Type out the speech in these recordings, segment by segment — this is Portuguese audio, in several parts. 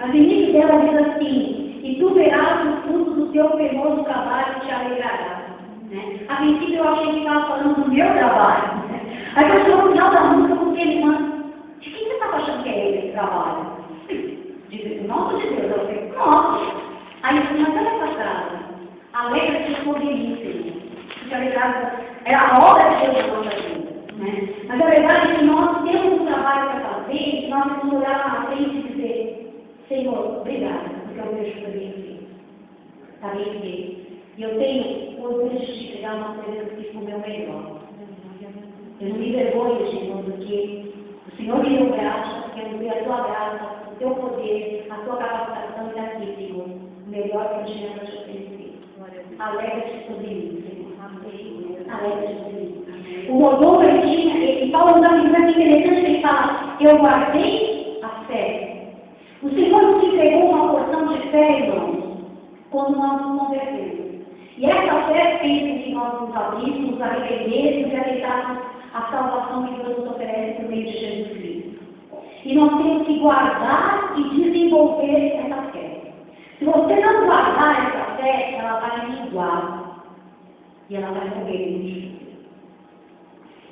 Mas o início dela diz assim: e tu verás o fruto do teu penoso trabalho e te alegrarás. Né? A princípio eu achei que estava falando do meu trabalho. Né? Aí quando chegou no final da música, porque ele manda, de quem você estava achando que é esse trabalho? Diz, nossa de Deus, eu falei, nossa. Aí eu disse, mas olha essa frase, alegra-te com delícia. Te alegrarás, é a obra de Deus na nossa vida. Né? Mas a verdade é que nós temos um trabalho para fazer, e nós temos que olhar para frente e dizer, Senhor, obrigada, porque eu vejo que eu bem feito. Está bem feito. E eu tenho orgulho de te entregar uma coisa que eu fiz com o meu melhor. Eu não me envergonho, Senhor, porque o Senhor me deu graça, porque eu vi a tua graça, o teu poder, a tua capacitação está aqui, Senhor. O melhor que eu tinha para te oferecer. Alegra-te sobre mim, Senhor. Alegra-te sobre mim. O louvor ele tinha, e Paulo usa uma coisa interessante, ele fala, eu guardei a fé. O Senhor nos entregou uma porção de fé, irmãos, quando nós nos convertemos. E essa fé fez com que nós nos abríssemos, arrependêssemos e aceitássemos a salvação que Deus nos oferece por meio de Jesus Cristo. E nós temos que guardar e desenvolver essa fé. Se você não guardar essa fé, ela vai minguar. E ela vai morrer no dia.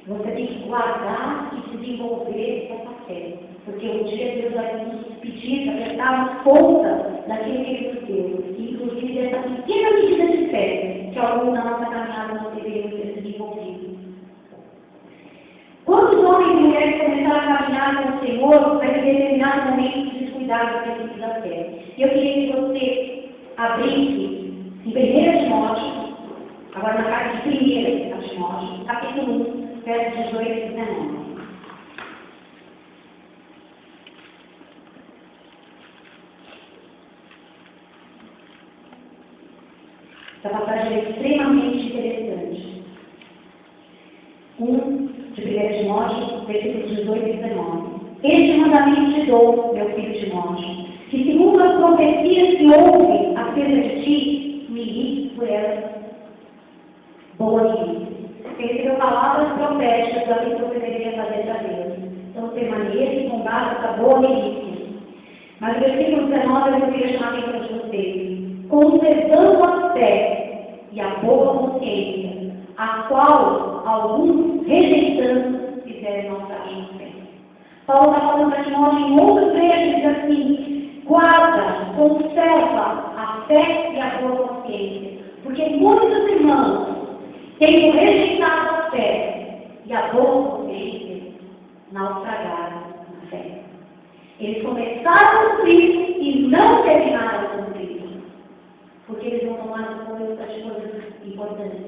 Você tem que guardar e desenvolver essa fé. Porque um dia Deus vai nos pedir para prestarmos conta daquilo que Ele nos deu. Inclusive dessa pequena medida de fé que ao longo da nossa caminhada nós deveríamos ter desenvolvido. Quando os homens e mulheres começaram a caminhar com o Senhor, vai ter determinado momento de descuidar do princípio da fé. Eu queria que você abrisse em 1 Timóteo, agora na carta de 1 Timóteo, capítulo 1, versos 18 e 19. Essa passagem é extremamente interessante. 1 de 1 Timóteo, versículos 18 e 19. Este mandamento te dou, meu filho Timóteo, que segundo as profecias que houve acerca de ti, milite por elas boas. Você recebeu palavras proféticas daquilo que você deveria fazer para Deus. Então, permaneça e combata essa boa milícia. Mas o versículo 19 eu queria chamar a atenção de vocês. Conservando a fé e a boa consciência, a qual alguns rejeitando fizeram naufrágio na fé. Paulo está falando para Timóteo em outro trecho, diz assim, guarda, conserva a fé e a boa consciência, porque muitos irmãos, tendo rejeitado a fé e a boa consciência, naufragaram na fé. Eles começaram com Cristo e não terminaram com Cristo. Porque eles não tomaram conta das coisas importantes.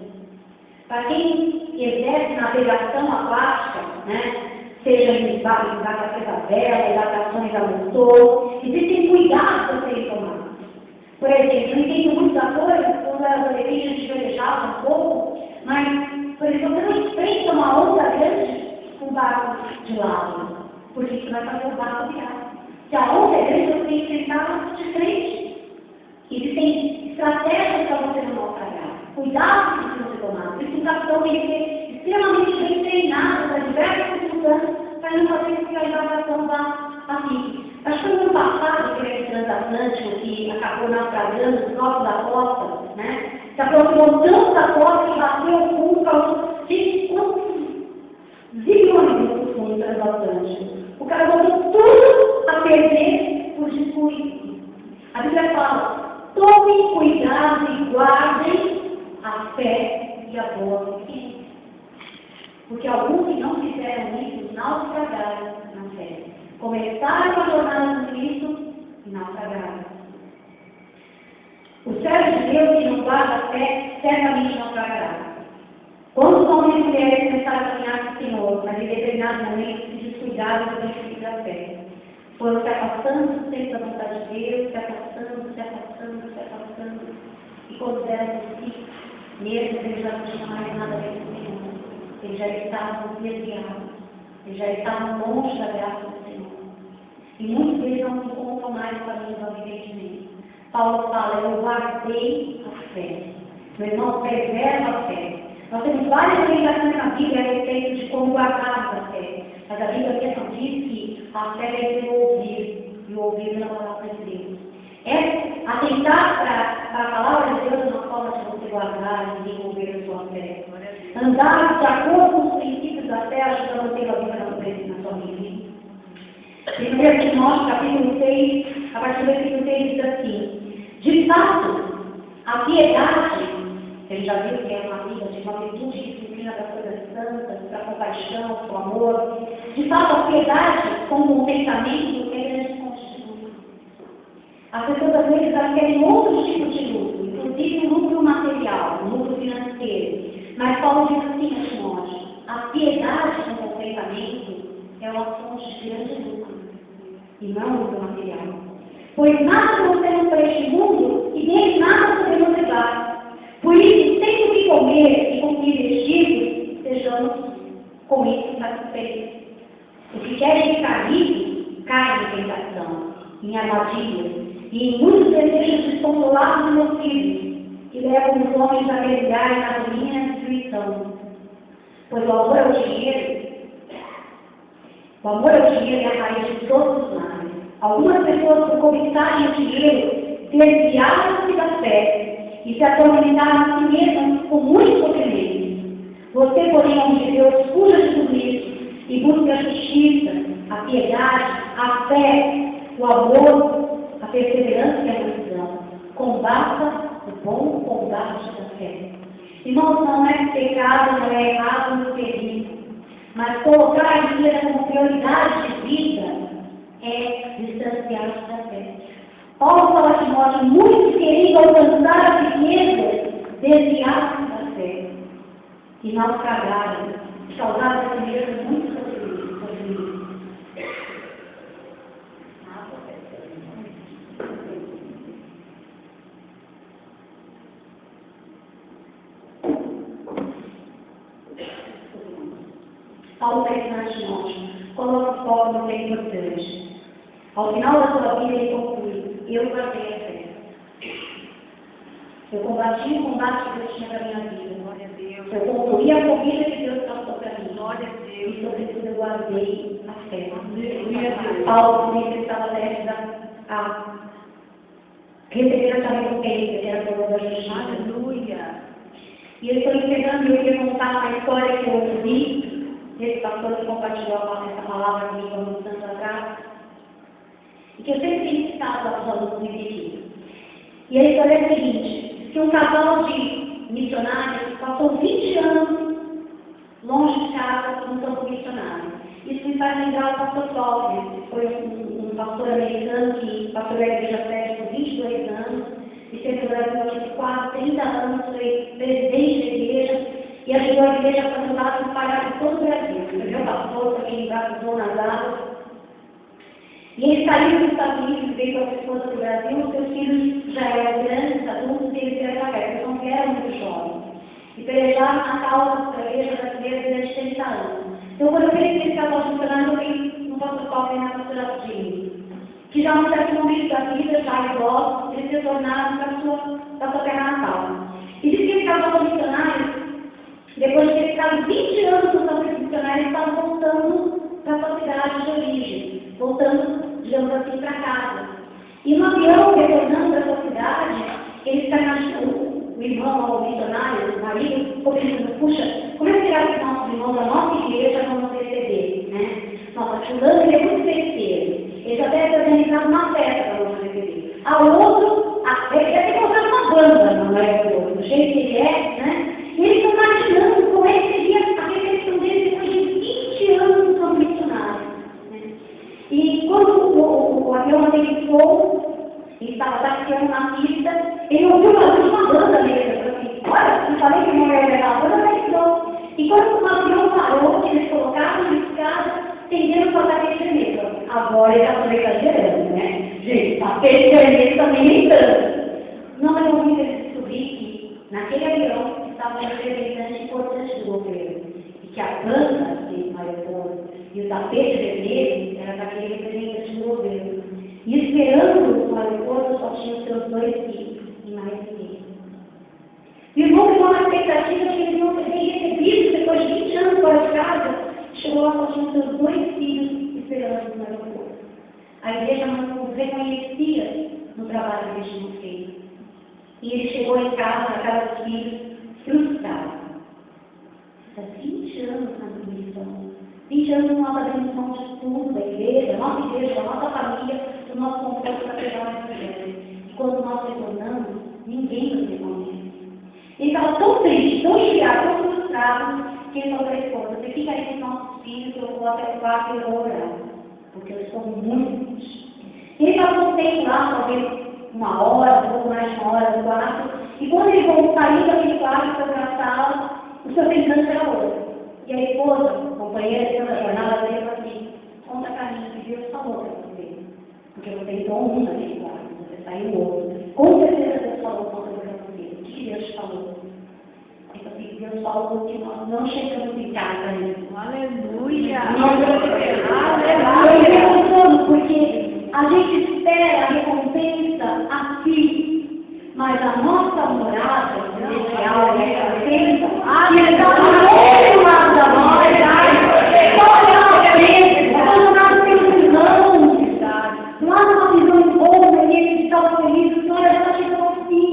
Para quem exerce navegação aquática, né, seja em embarcações a vela, embarcações a motor, existem cuidados para serem tomados. Por exemplo, eu entendo muito da coisa, quando eu era adolescente, a gente velejava um pouco, mas, por exemplo, você não enfrenta uma onda grande com um barco de lado, porque isso vai fazer o barco virar. Se a onda é grande, você tem que enfrentar de frente. Existem estratégias para você não naufragar. Cuidado com o que você tomar. Por isso, o capitão tem que ser extremamente bem treinado para diversas circunstâncias para não fazer com que a embarcação vá assim. Acho que no ano passado, aquele transatlântico que acabou naufragando próximo da costa, né? Se aproximou tanto da costa que bateu o fundo, causou zilhões no fundo transatlântico. O cara botou tudo a perder por descuido. A Bíblia fala, tomem cuidado e guardem a fé e a boa consciência. Porque alguns que não fizeram isso naufragaram na fé. Começaram a jornada com Cristo e naufragaram. O servo de Deus que não guarda a fé certamente naufragará. Quando os homens e mulheres começaram a caminhar com o Senhor, mas em determinado momento se descuidaram do princípio da fé. Foram se afastando sempre da vontade de Deus, se afastando. E quando deram por si, mesmo eles já não tinham mais nada a ver com o Senhor. Eles já estavam desviados. Eles já estavam longe da graça do Senhor. E muitos deles não encontram mais o caminho do arrependimento. Paulo fala, eu guardei a fé. Meu irmão, preserva a fé. Nós temos várias orientações na Bíblia a respeito de como guardar a fé. Mas a Bíblia mesmo diz que a fé é pelo ouvir, e o ouvir na palavra de Deus. andar de acordo com os princípios da fé, ajudando a manter a vida na sua vida. Em 1 Timóteo, capítulo 6, a partir do versículo 6, diz assim: de fato, a piedade, a gente já viu que é uma vida de uma virtude de disciplina das coisas santas, da compaixão, do amor. De fato, a piedade, como um pensamento, é grande fonte de lucro. As pessoas, às vezes, elas querem outros tipos de lucro, inclusive o lucro material, o lucro financeiro. Mas Paulo diz assim a Timóteo: a piedade, como um pensamento, é uma fonte de grande lucro, e não lucro material. Pois nada nós temos para este mundo e dele nada podemos levar. Por isso, tendo o que comer e com que vestir, sejamos com isso satisfeitos. O que quer ficar livre, cai em tentação, em armadilhas e em muitos desejos descontrolados e nocivos, que levam os homens a mergulhar na ruína e na destruição. Pois o amor ao dinheiro é a raiz de todos os males. Algumas pessoas, por cobiçarem o dinheiro, desviaram-se da fé e se atormentaram a si mesmas com muitos sofrimentos. Você, porém, homem de Deus, fuja de tudo isso e busque a justiça, a piedade, a fé, o amor, a perseverança e a mansidão. Combata o bom combate da fé. Irmãos, não é pecado, não é errado ser rico, mas colocar a vida como prioridade de vida é distanciar-se da fé. Paulo fala a Timóteo: muitos querendo alcançar a riqueza, desviar-se da fé e naufragaram, causaram a si mesmo muitos sofrimentos. Paulo está ensinando a Timóteo: coloque o foco no que é importante. Ao final da sua vida, ele conclui: eu guardei a fé. Eu combati o combate que Deus tinha para a minha vida. Glória a Deus. Eu concluí a corrida que Deus passou para mim. Glória a Deus. E sobretudo eu guardei a fé. Paulo sempre estava prestes a receber essa recompensa, que era a coroa da justiça. Aleluia. E eu estou encerrando e eu queria contar uma história que eu ouvi desse pastor que compartilhou essa palavra comigo há muitos anos atrás, e que eu sempre tenho citado aos alunos do IBQ. E a história é a seguinte: que um casal de missionários passou 20 anos longe de casa no campo missionário. Isso me faz lembrar o pastor Paulo, que foi um pastor americano que pastoreou a igreja sede por 22 anos, e teve no Brasil aqui por quase 30 anos, foi presidente da igreja, e ajudou a igreja a fazer laços espalhados por todo o Brasil. Foi meu pastor, foi quem batizou nas águas. E ele saiu dos Estados Unidos, veio com a sua esposa para o Brasil, os seus filhos já eram grandes, adultos, e eles vieram para cá, eles não eram muito jovens. E pelejaram na causa da igreja brasileira durante 30 anos. Então, quando eu pensei que esse casal funcionando, eu vi um pastor Paulo e na pastora Jimmy, que já num certo momento da vida, já idosos, eles retornaram para sua terra natal. E diz que esse casal missionário, depois de ter ficado 20 anos no campo missionário, eles estavam voltando para a sua cidade de origem, voltando, digamos assim, para casa. E no avião, retornando para a sua cidade, eles imaginam, o irmão, o missionário, o marido, ficou pensando: puxa, como é que será que os nossos irmãos da nossa igreja vão nos receber, né? Nossa, fulano, ele é muito festeiro. Ele já deve ter organizado uma festa para nos receber. A outro, ele deve ter montado uma banda no aeroporto, do jeito que ele é, né? E eles estão imaginando como é que seria a recepção dele depois de 20 anos no campo missionário, né? E quando o avião aterrissou, e estava taxiando na pista, ele ouviu uma banda mesmo. Falou assim: olha, não falei que não ia levar a banda, mas não. E quando o avião parou, eles colocaram na escada, tenderam para o tapete vermelho. Agora ele já está exagerando, né? Gente, tapete vermelho também nem tanto. Não é muito eles descobrir que naquele avião estava um representante importante do governo. E que a banda do aeroporto e o tapete vermelho era daquele representante do governo. E esperando no aeroporto, só tinha os seus 2 filhos e mais ninguém. E o irmão ficou na expectativa de que eles iam ser bem recebidos depois de 20 anos fora de casa. Chegou lá, só tinha os seus 2 filhos esperando no aeroporto. A igreja não os reconhecia no trabalho que eles tinham feito. E ele chegou em casa, na casa dos filhos, frustrado. 20 anos nós abrimos mão de tudo, da igreja, da nossa família, do nosso conforto para pegar o Evangelho. E quando nós retornamos, ninguém nos reconhece. Ele estava tão triste, tão chateado, tão frustrado, que ele falou para a esposa: você fica aí com os nossos filhos, eu vou até o quarto e eu vou orar, porque eu estou muito triste. Ele passou um tempo lá, talvez 1 hora, um pouco mais de 1 hora no quarto, e quando ele saiu daquele quarto para a sala, o seu semblante era outro. E a esposa, companheira da jornada, dele falou assim: conta para mim que Deus falou para você, porque você entrou um naquele quarto, você saiu outro. Com certeza Deus falou para você. O que Deus te falou? Ele falou assim: Deus falou que nós não chegamos em casa ainda. Aleluia! Aleluia! Porque a gente espera a recompensa aqui, mas a nossa morada celestial é perfeita. E está do outro lado da morte. Olha na frente, olha pelos irmãos. Lá numa visão boa, e eles estão felizes, olha, já chegou ao fim.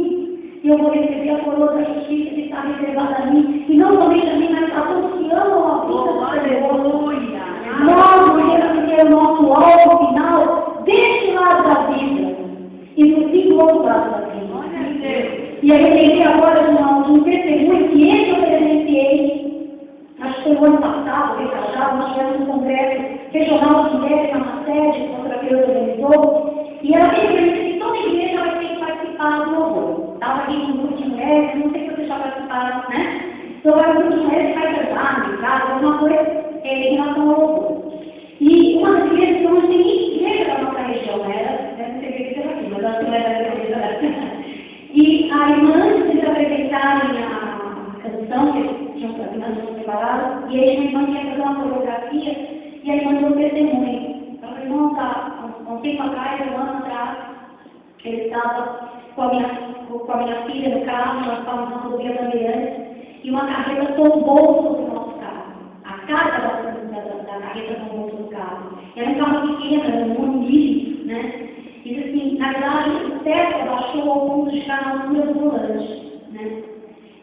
E eu vou receber a coroa da justiça que está reservada a mim. E não somente a mim, mas a todos que amam a vida do Senhor. Aleluia! Nós vamos ter o nosso alvo final deste lado da vida e do outro lado da vida. E aí eu lembrei agora de um testemunho que eu presenciei, acho que foi o ano passado, retrasado, nós tivemos um congresso regional de mulheres na sede, que a outra vez organizou, e ela me disse que toda igreja vai ter que participar do louvor. Estava aqui com um grupo de mulheres, não sei se vocês já participaram, né? Então, era um grupo de mulheres que vai cantar, brincar, alguma coisa em relação ao louvor. E uma das igrejas, então, não tem igreja da nossa região, né? Deve ser igreja aqui, mas acho que não era da igreja. E a irmã, antes de apresentarem a canção, que tinham preparado, e aí a irmã ia fazer uma coreografia, e a irmã deu um testemunho. Então, a irmã está, há um tempo atrás, um ano atrás, ele estava com a minha filha no carro, nós estávamos na rodovia Bandeirantes, e uma carreta tombou sobre o nosso carro. A carga da carreta tombou sobre o carro. Era um carro pequeno, um humilde, né? E assim, na verdade, o teto abaixou ao ponto de ficar na altura do volante, né?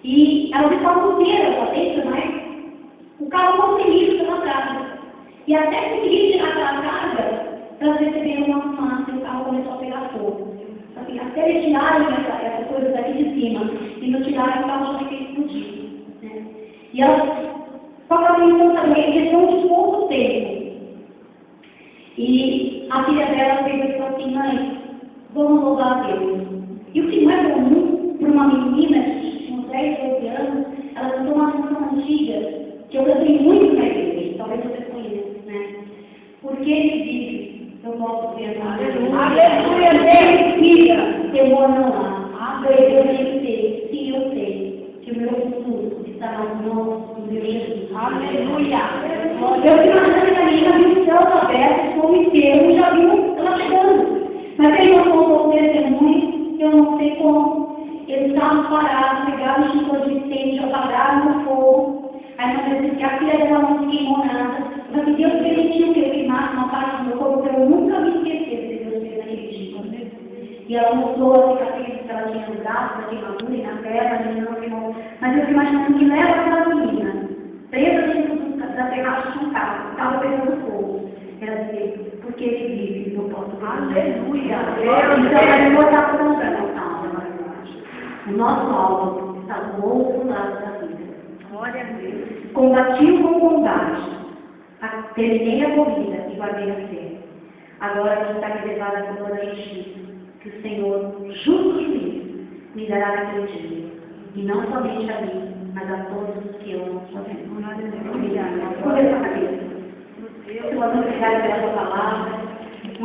E elas estavam inteiras lá dentro, mas o carro não tem isso pela carga. E até conseguir tirar aquela carga, elas receberam uma fumaça e o carro começou a pegar fogo. Assim, até eles tirarem essa coisa daqui de cima, e não tirarem, o carro já fica explodido, né? E elas só então também, questão de pouco tempo. E a filha dela fez e falou assim: mãe, vamos louvar a Deus. E o que não é comum para uma menina de uns 10, 12 anos, ela cantou uma canção antiga, que eu cantei muito na igreja, talvez você conheça, né? Porque ele vive, eu posso ver. Aleluia! Deus vive, temor não há. Eu sei, sim, eu sei, que o meu futuro está nas mãos do meu Jesus. Aleluia! Eu imagino que a gente já viu os céus abertos, como enfermo, já viu ela chegando. Mas ele não contou o testemunho, eu não sei como. Eles estavam parados, pegaram o extintor de incêndio, apagaram no fogo. Aí nós disse que a filha dela não se queimou nada. Mas que Deus permitiu que eu queimasse uma parte do meu corpo, para eu nunca me esquecer do que Deus fez naquele dia. E ela mostrou a cicatriz que ela tinha no braço, na queimadura e na perna, a menina não queimou. Mas eu fico imaginando que leva aquela menina, presa dentro da terraça de um carro, estava pegando fogo. Ela disse: porque ele vive, eu posso. Aleluia! Então, ela não está contando, calma, o nosso alvo está do outro lado da vida. Glória a Deus! Combati o bom combate, terminei a corrida e guardei a fé. Agora a gente está reservada a coroa da justiça, que o Senhor, justo juiz, me dará naquele dia. E não somente a mim, mas a todos os que amam a sua vida. Obrigada. Por essa cabeça. Muito obrigada pela sua palavra.